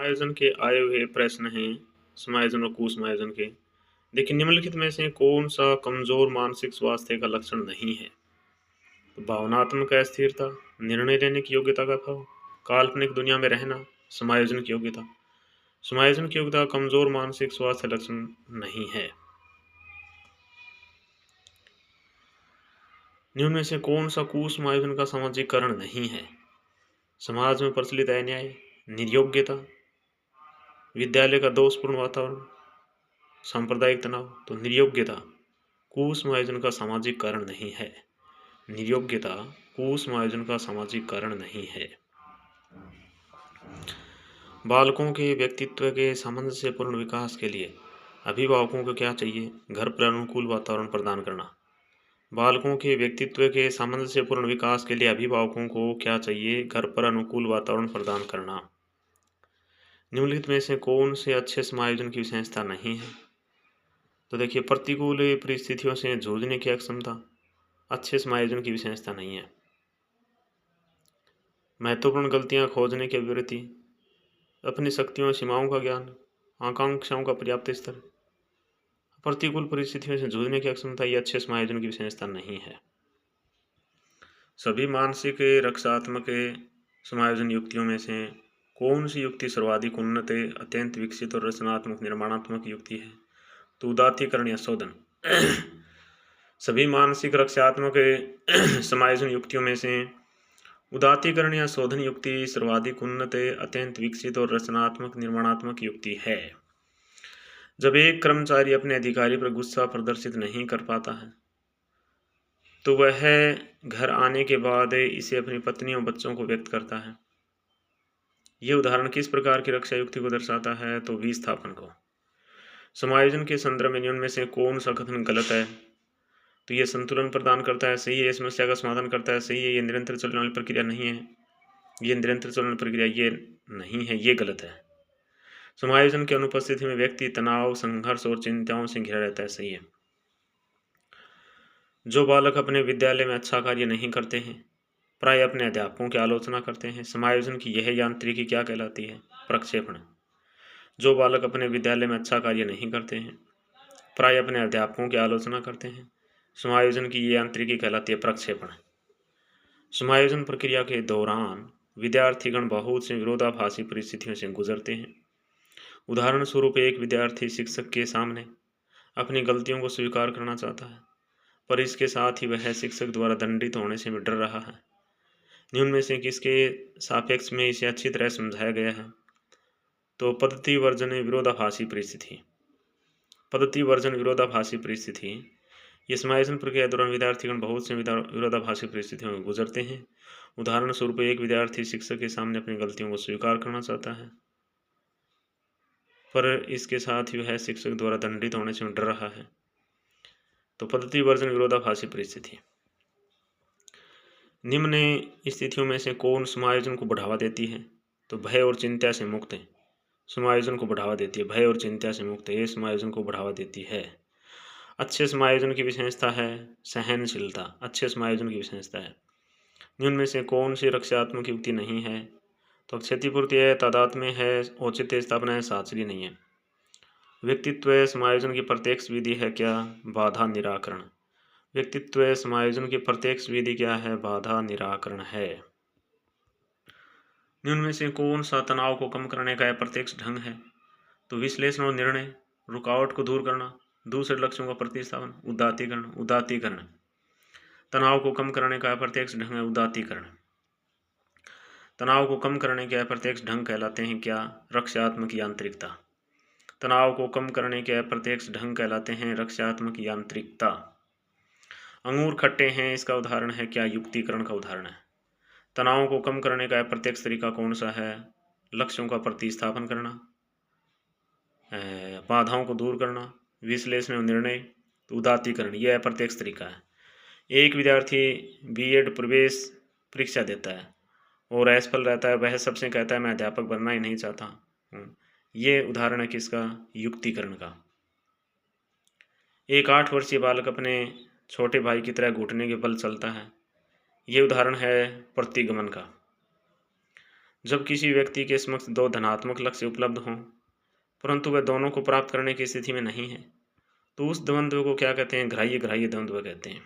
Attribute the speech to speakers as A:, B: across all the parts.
A: समायोजन के आए हुए प्रश्न हैं समायोजन और कुसमायोजन के। देखिए, निम्नलिखित में से कौन सा कमजोर मानसिक स्वास्थ्य का लक्षण नहीं है? तो भावनात्मक अस्थिरता, निर्णय लेने की योग्यता का अभाव, काल्पनिक दुनिया में रहना, समायोजन की योग्यता। समायोजन की योग्यता कमजोर मानसिक स्वास्थ्य लक्षण नहीं है। निम्न में से कौन सा कुसमायोजन का सामाजिकरण नहीं है? समाज में प्रचलित अन्याय, निर्योग्यता, विद्यालय का दोषपूर्ण वातावरण, सांप्रदायिक तनाव। तो निर्योग्यता कुसमायोजन का सामाजिक कारण नहीं है। निर्योग्यता कुसमायोजन का सामाजिक कारण नहीं है। बालकों के व्यक्तित्व के सामंजस्यपूर्ण विकास के लिए अभिभावकों को क्या चाहिए? घर पर अनुकूल वातावरण प्रदान करना। बालकों के व्यक्तित्व के सामंजस्यपूर्ण विकास के लिए अभिभावकों को क्या चाहिए? घर पर अनुकूल वातावरण प्रदान करना। निम्नलिखित में से कौन से अच्छे समायोजन की विशेषता नहीं है? तो देखिए, प्रतिकूल परिस्थितियों से जूझने की अक्षमता अच्छे समायोजन की विशेषता नहीं है। महत्वपूर्ण गलतियां खोजने की अभिवृत्ति, अपनी शक्तियों और सीमाओं का ज्ञान, आकांक्षाओं का पर्याप्त स्तर, प्रतिकूल परिस्थितियों से जूझने की अक्षमता ये अच्छे समायोजन की विशेषता नहीं है। सभी मानसिक रक्षात्मक समायोजन युक्तियों में से कौन सी युक्ति सर्वाधिक उन्नत, अत्यंत विकसित और रचनात्मक निर्माणात्मक युक्ति है? तो उदात्तीकरण या शोधन। सभी मानसिक रक्षात्मक समायोजन युक्तियों में से उदात्तीकरण या शोधन युक्ति सर्वाधिक उन्नत, अत्यंत विकसित और रचनात्मक निर्माणात्मक युक्ति है। जब एक कर्मचारी अपने अधिकारी पर गुस्सा प्रदर्शित नहीं कर पाता है तो वह घर आने के बाद इसे अपनी पत्नी और बच्चों को व्यक्त करता है। यह उदाहरण किस प्रकार की रक्षा युक्ति को दर्शाता है? तो विस्थापन को। समायोजन के संदर्भ में निम्न में से कौन सा कथन गलत है? तो ये संतुलन प्रदान करता है, सही है। समस्या का समाधान करता है, सही है। ये निरंतर चलने वाली प्रक्रिया नहीं है, ये निरंतर चलने वाली प्रक्रिया ये नहीं है, ये गलत है। समायोजन की अनुपस्थिति में व्यक्ति तनाव, संघर्ष और चिंताओं से घिरा रहता है, सही है। जो बालक अपने विद्यालय में अच्छा कार्य नहीं करते हैं प्राय अपने अध्यापकों की आलोचना करते हैं। समायोजन की यह यांत्रिकी क्या कहलाती है? प्रक्षेपण। जो बालक अपने विद्यालय में अच्छा कार्य नहीं करते हैं प्राय अपने अध्यापकों की आलोचना करते हैं। समायोजन की यह यांत्रिकी कहलाती है प्रक्षेपण। समायोजन प्रक्रिया के दौरान विद्यार्थीगण बहुत से विरोधाभासी परिस्थितियों से गुजरते हैं। उदाहरण स्वरूप, एक विद्यार्थी शिक्षक के सामने अपनी गलतियों को स्वीकार करना चाहता है, पर इसके साथ ही वह शिक्षक द्वारा दंडित होने से भी डर रहा है। निम्न में से किसके सापेक्ष में इसे अच्छी तरह समझाया गया है? तो पद्धति वर्जन विरोधाभासी परिस्थिति। पद्धति वर्जन विरोधाभासी परिस्थिति। ये समायोजन प्रक्रिया दौरान विद्यार्थीगण बहुत से विरोधाभासी परिस्थितियों में गुजरते हैं। उदाहरण स्वरूप, एक विद्यार्थी शिक्षक के सामने अपनी गलतियों को स्वीकार करना चाहता है, पर इसके साथ ही वह शिक्षक द्वारा दंडित होने से डर रहा है। तो पद्धति वर्जन विरोधाभासी परिस्थिति। निम्न स्थितियों में से कौन समायोजन को बढ़ावा देती है? तो भय और चिंता से मुक्त है। समायोजन को बढ़ावा देती है, भय और चिंता से मुक्त है, ये समायोजन को बढ़ावा देती है। अच्छे समायोजन की विशेषता है सहनशीलता। अच्छे समायोजन की विशेषता है। निम्न में से कौन सी रक्षात्मक युक्ति नहीं है? तो क्षतिपूर्ति है, तादात्म्य है, औचित्य स्थापना है, साचर्य नहीं है। व्यक्तित्व समायोजन की प्रत्यक्ष विधि है क्या? बाधा निराकरण। व्यक्तित्व समायोजन की प्रत्यक्ष विधि क्या है? बाधा निराकरण है। निम्न में से कौन सा तनाव को कम करने का प्रत्यक्ष ढंग है? तो विश्लेषण और निर्णय, रुकावट को दूर करना, दूसरे लक्ष्यों का प्रतिस्थापन, उदात्तीकरण। उदात्तीकरण तनाव को कम करने का प्रत्यक्ष ढंग है। उदात्तीकरण तनाव को कम करने के अप्रत्यक्ष ढंग कहलाते हैं क्या? रक्षात्मक यांत्रिकता। तनाव को कम करने के अप्रत्यक्ष ढंग कहलाते हैं रक्षात्मक यांत्रिकता। अंगूर खट्टे हैं, इसका उदाहरण है क्या? युक्तिकरण का उदाहरण है। तनाव को कम करने का अप्रत्यक्ष तरीका कौन सा है? लक्ष्यों का प्रतिस्थापन करना, बाधाओं को दूर करना, विश्लेषण और निर्णय। उदात्तीकरण यह अप्रत्यक्ष तरीका है। एक विद्यार्थी बीएड प्रवेश परीक्षा देता है और असफल रहता है, वह सबसे कहता है मैं अध्यापक बनना ही नहीं चाहता। ये उदाहरण है किसका? युक्तिकरण का। एक 8 वर्षीय बालक अपने छोटे भाई की तरह घुटने के बल चलता है, ये उदाहरण है प्रतिगमन का। जब किसी व्यक्ति के समक्ष दो धनात्मक लक्ष्य उपलब्ध हों परंतु वह दोनों को प्राप्त करने की स्थिति में नहीं है तो उस द्वंद्व को क्या कहते हैं? ग्राह्य ग्राह्य द्वंद्व कहते हैं।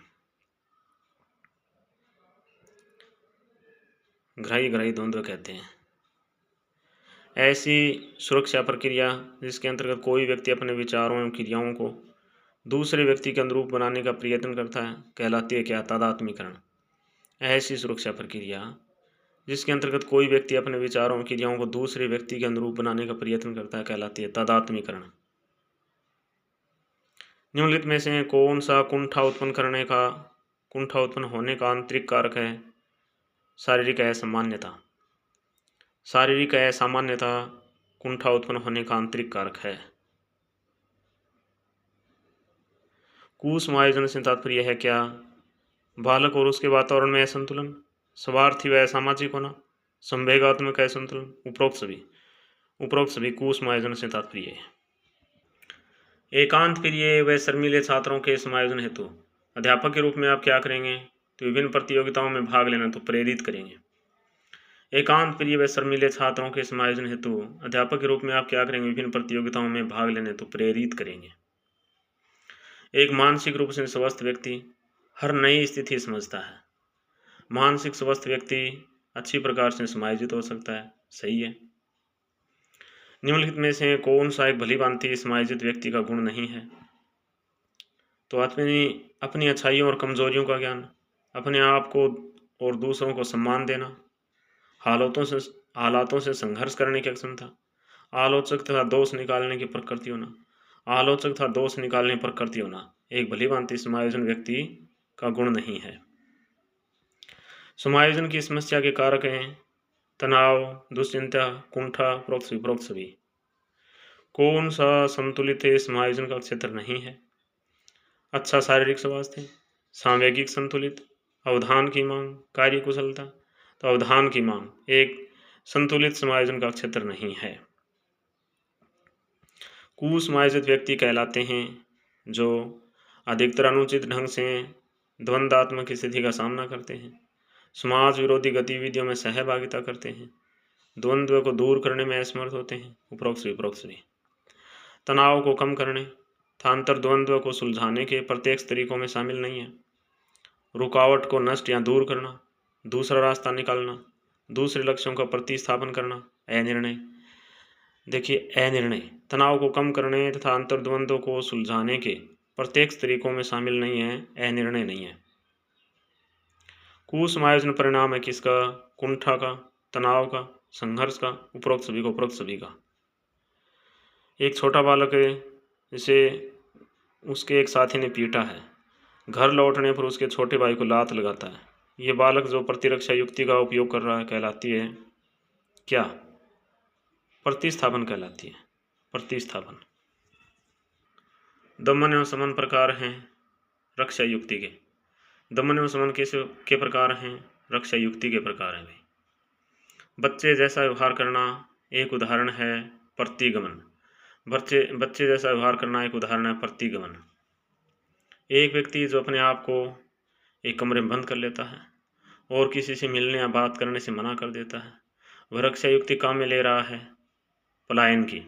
A: ग्राह्य ग्राह्य द्वंद्व कहते हैं। ऐसी सुरक्षा प्रक्रिया जिसके अंतर्गत कोई व्यक्ति अपने विचारों एवं क्रियाओं को दूसरे व्यक्ति के अनुरूप बनाने का प्रयत्न करता है कहलाती है क्या? तादात्म्यकरण। ऐसी सुरक्षा प्रक्रिया जिसके अंतर्गत कोई व्यक्ति अपने विचारों और क्रियाओं को दूसरे व्यक्ति के अनुरूप बनाने का प्रयत्न करता है कहलाती है तादात्म्यकरण। निम्नलिखित में से कौन सा कुंठा उत्पन्न होने का आंतरिक कारक है? शारीरिक असामान्यता। शारीरिक असामान्यता कुंठा उत्पन्न होने का आंतरिक कारक है। कुसुमायोजन से तात्पर्य है क्या? बालक और उसके वातावरण में असंतुलन, स्वार्थी व असामाजिक होना, संवेगात्मक असंतुलन, उपरोक्त सभी कुसुमायोजन से तात्पर्य है। एकांत प्रिय व शर्मीले छात्रों के समायोजन हेतु अध्यापक के रूप में आप क्या करेंगे? तो विभिन्न प्रतियोगिताओं में भाग लेना तो प्रेरित करेंगे। एकांत प्रिय व शर्मीले छात्रों के समायोजन हेतु अध्यापक के रूप में आप क्या करेंगे? विभिन्न प्रतियोगिताओं में भाग लेने तो प्रेरित करेंगे। एक मानसिक रूप से स्वस्थ व्यक्ति हर नई स्थिति समझता है। मानसिक स्वस्थ व्यक्ति अच्छी प्रकार से समायोजित हो सकता है। सही है। निम्नलिखित में से कौन सा एक भली भांति समायोजित व्यक्ति का गुण नहीं है? तो अपनी अच्छाइयों और कमजोरियों का ज्ञान, अपने आप को और दूसरों को सम्मान देना, हालातों से संघर्ष करने की क्षमता, आलोचक तथा दोष निकालने की प्रकृति होना एक भली भांति समायोजन व्यक्ति का गुण नहीं है। समायोजन की समस्या के कारक हैं तनाव, दुश्चिंता, कुंठा, उपरोक्त सभी। कौन सा संतुलित समायोजन का क्षेत्र नहीं है? अच्छा शारीरिक स्वास्थ्य, सांवेगिक संतुलित, अवधान की मांग, कार्य कुशलता। तो अवधान की मांग एक संतुलित समायोजन का क्षेत्र नहीं है। कुसमायोजित व्यक्ति कहलाते हैं जो अधिकतर अनुचित ढंग से द्वंद्वात्मक स्थिति का सामना करते हैं, समाज विरोधी गतिविधियों में सहभागिता करते हैं, द्वंद्व को दूर करने में असमर्थ होते हैं। उपरोक्त भी तनाव को कम करने तथा अंतर द्वंद्व को सुलझाने के प्रत्यक्ष तरीकों में शामिल नहीं है। रुकावट को नष्ट या दूर करना, दूसरा रास्ता निकालना, दूसरे लक्ष्यों का प्रतिस्थापन करना, अनिर्णय। देखिए, अनिर्णय तनाव को कम करने तथा अंतर द्वंद्व को सुलझाने के प्रत्यक्ष तरीकों में शामिल नहीं है, अनिर्णय नहीं है। कुसमायोजन परिणाम है किसका? कुंठा का, तनाव का, संघर्ष का। उपरोक्त सभी का। एक छोटा बालक है, जिसे उसके एक साथी ने पीटा है, घर लौटने पर उसके छोटे भाई को लात लगाता है। ये बालक जो प्रतिरक्षा युक्ति का उपयोग कर रहा है कहलाती है क्या? प्रतिस्थापन कहलाती है। प्रतिस्थापन। दमन एवं समन प्रकार हैं रक्षा युक्ति के। दमन एवं समन के प्रकार हैं? रक्षा युक्ति के प्रकार हैं भाई। बच्चे जैसा व्यवहार करना एक उदाहरण है प्रतिगमन। बच्चे जैसा व्यवहार करना एक उदाहरण है प्रतिगमन। एक व्यक्ति जो अपने आप को एक कमरे में बंद कर लेता है और किसी से मिलने या बात करने से मना कर देता है, वह रक्षा युक्ति काम में ले रहा है पलायन की।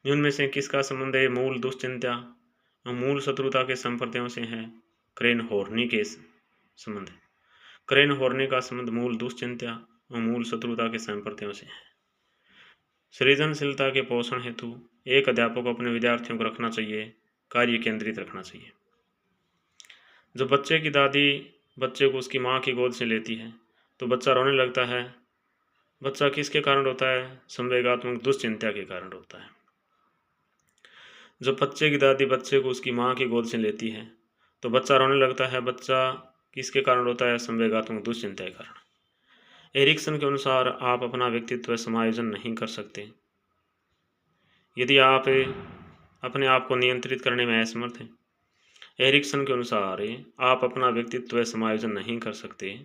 A: इनमें से किसका संबंध है मूल दुश्चिंता और मूल शत्रुता के संप्रदायों से है? क्रेन हॉर्नी के संबंध। क्रेन हॉर्नी का संबंध मूल दुश्चिंता और मूल शत्रुता के संप्रदायों से है। सृजनशीलता के पोषण हेतु एक अध्यापक को अपने विद्यार्थियों को रखना चाहिए, कार्य केंद्रित रखना चाहिए। जब बच्चे की दादी बच्चे को उसकी माँ की गोद से लेती है तो बच्चा रोने लगता है। बच्चा किसके कारण रोता है? संवेगात्मक दुश्चिंता के कारण रोता है। जब बच्चे की दादी बच्चे को उसकी माँ की गोद से लेती है तो बच्चा रोने लगता है। बच्चा किसके कारण रोता है? संवेगात्मक दुश्चिंता के कारण। एरिक्सन के अनुसार आप अपना व्यक्तित्व समायोजन नहीं कर सकते यदि आप अपने आप को नियंत्रित करने में असमर्थ हैं। एरिक्सन के अनुसार आप अपना व्यक्तित्व समायोजन नहीं कर सकते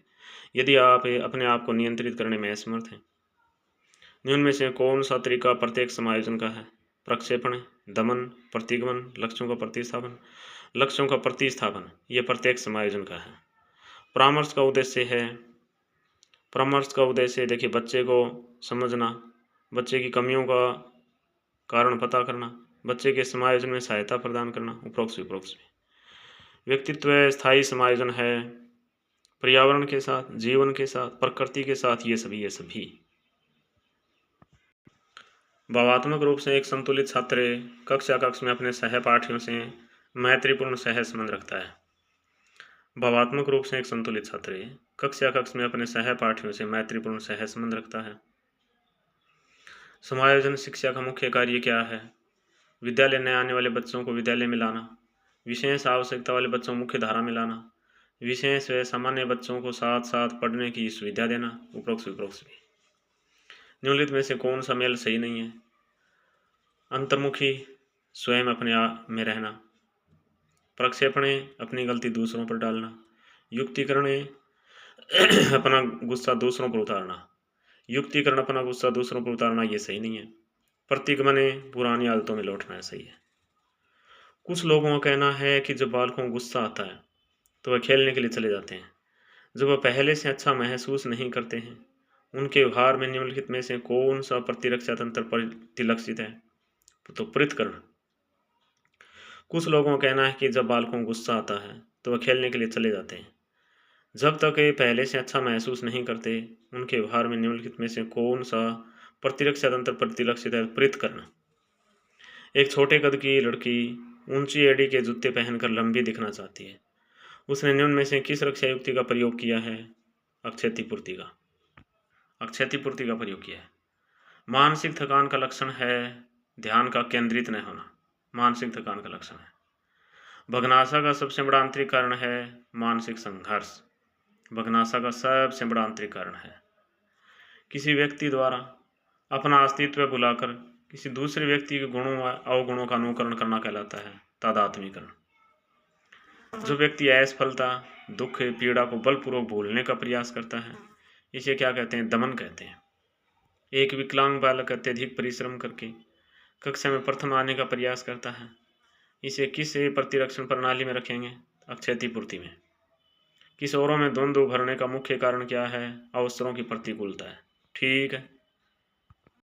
A: यदि आप अपने आप को नियंत्रित करने में असमर्थ हैं। निम्न में से कौन सा तरीका प्रत्येक समायोजन का है? प्रक्षेपण, दमन, प्रतिगमन, लक्ष्यों का प्रतिस्थापन ये प्रत्येक समायोजन का है। परामर्श का उद्देश्य है परामर्श का उद्देश्य देखिए बच्चे को समझना, बच्चे की कमियों का कारण पता करना, बच्चे के समायोजन में सहायता प्रदान करना, उपरोक्त विपरोक्त भी। व्यक्तित्व स्थायी समायोजन है पर्यावरण के साथ, जीवन के साथ, प्रकृति के साथ, ये सभी। भावात्मक रूप से एक संतुलित छात्र कक्ष में अपने सहपाठियों से मैत्रीपूर्ण सह संबंध रखता है। भावात्मक रूप से एक संतुलित छात्र कक्ष में अपने सहपाठियों से मैत्रीपूर्ण सह संबंध रखता है। समायोजन शिक्षा का मुख्य कार्य क्या है? विद्यालय में आने वाले बच्चों को विद्यालय में लाना, विशेष आवश्यकता वाले बच्चों को मुख्य धारा में लाना, विशेष व सामान्य बच्चों को साथ साथ पढ़ने की सुविधा देना, उपरोक्त विपरोक्त भी। निम्नलिखित में से कौन सा मेल सही नहीं है? अंतर्मुखी स्वयं अपने आप में रहना, प्रक्षेपणे अपनी गलती दूसरों पर डालना, युक्तिकरण अपना गुस्सा दूसरों पर उतारना, युक्तिकरण अपना गुस्सा दूसरों पर उतारना ये सही नहीं है। प्रतिगमने पुरानी आदतों में लौटना सही है। कुछ लोगों का कहना है कि जब बालकों को गुस्सा आता है तो वह खेलने के लिए चले जाते हैं, जब वह पहले से अच्छा महसूस नहीं करते हैं। उनके व्यवहार में निम्नलिखित में से कौन सा प्रतिरक्षा तंत्र प्रतिलक्षित है? तो पृथकरण। कुछ लोगों का कहना है कि जब बालकों को गुस्सा आता है तो वह खेलने के लिए चले जाते हैं, जब तक ये पहले से अच्छा महसूस नहीं करते। उनके व्यवहार में निम्नलिखित में से कौन सा प्रतिरक्षा तंत्र प्रतिलक्षित है? पृथकरण। एक छोटे कद की लड़की ऊंची एड़ी के जूते पहनकर लंबी दिखना चाहती है। उसने निम्न में से किस रक्षा युक्ति का प्रयोग किया है? अक्षतिपूर्ति का प्रयोग किया है। मानसिक थकान का लक्षण है ध्यान का केंद्रित न होना, मानसिक थकान का लक्षण है। भग्नाशा का सबसे बड़ा आंतरिक कारण है मानसिक संघर्ष, भग्नाशा का सबसे बड़ा आंतरिक कारण है। किसी व्यक्ति द्वारा अपना अस्तित्व भुलाकर किसी दूसरे व्यक्ति के गुणों व अवगुणों का अनुकरण करना कहलाता है तादात्म्यकरण। जो व्यक्ति असफलता, दुख, पीड़ा को बलपूर्वक भूलने का प्रयास करता है, इसे क्या कहते हैं? दमन कहते हैं। एक विकलांग बालक अत्यधिक परिश्रम करके कक्षा में प्रथम आने का प्रयास करता है, इसे किस प्रतिरक्षण प्रणाली में रखेंगे? अक्षतिपूर्ति में। किशोरों में द्वंद्व उभरने का मुख्य कारण क्या है? अवसरों की प्रतिकूलता है। ठीक है।